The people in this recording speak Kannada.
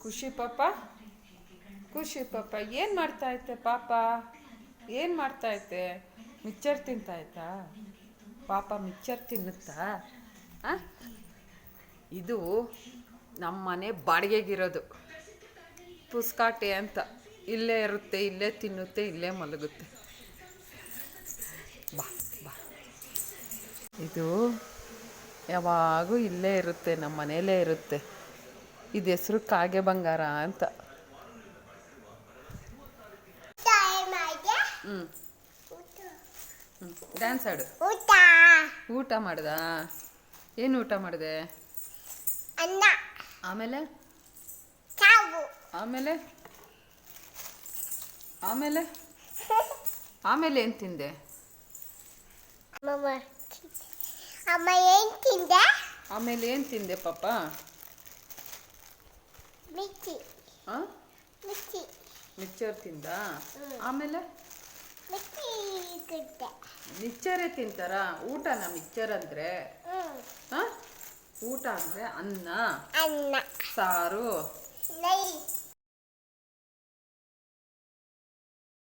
ಖುಷಿ ಪಾಪ, ಖುಷಿ ಪಾಪ ಏನು ಮಾಡ್ತಾಯಿತ್ತೆ ಪಾಪ? ಏನು ಮಾಡ್ತಾಯಿತ್ತೆ? ಮಿಕ್ಚರ್ ತಿಂತಾಯ್ತಾ ಪಾಪ? ಮಿಕ್ಚರ್ ತಿನ್ನುತ್ತಾ? ಇದು ನಮ್ಮ ಮನೆ ಬಾಡಿಗೆಗಿರೋದು ಪುಸ್ಕಾಟೆ ಅಂತ. ಇಲ್ಲೇ ಇರುತ್ತೆ, ಇಲ್ಲೇ ತಿನ್ನುತ್ತೆ, ಇಲ್ಲೇ ಮಲಗುತ್ತೆ. ಬಾ ಬಾ, ಇದು ಯಾವಾಗೂ ಇಲ್ಲೇ ಇರುತ್ತೆ, ನಮ್ಮ ಮನೆಯಲ್ಲೇ ಇರುತ್ತೆ. ಇದು ಹೆಸರು ಕಾಗೆ ಬಂಗಾರ ಅಂತ. ಹ್ಞೂ ಡ್ಯಾನ್ಸ್ ಆಡು. ಊಟ ಮಾಡ್ದ? ಏನು ಊಟ ಮಾಡಿದೆ? ಆಮೇಲೆ ಆಮೇಲೆ ಆಮೇಲೆ ಆಮೇಲೆ ಏನು ತಿಂದೆ? ಆಮೇಲೆ ಏನು ತಿಂದೆ ಪಾಪ? ಹಾಂ, ಮಿಕ್ಚರ್ ತಿಂದ? ಆಮೇಲೆ ಮಿಕ್ಚರೇ ತಿಂತಾರಾ? ಊಟನ ಮಿಕ್ಚರ್ ಅಂದರೆ? ಹಾಂ, ಊಟ ಅಂದರೆ ಅನ್ನ, ಸಾರು,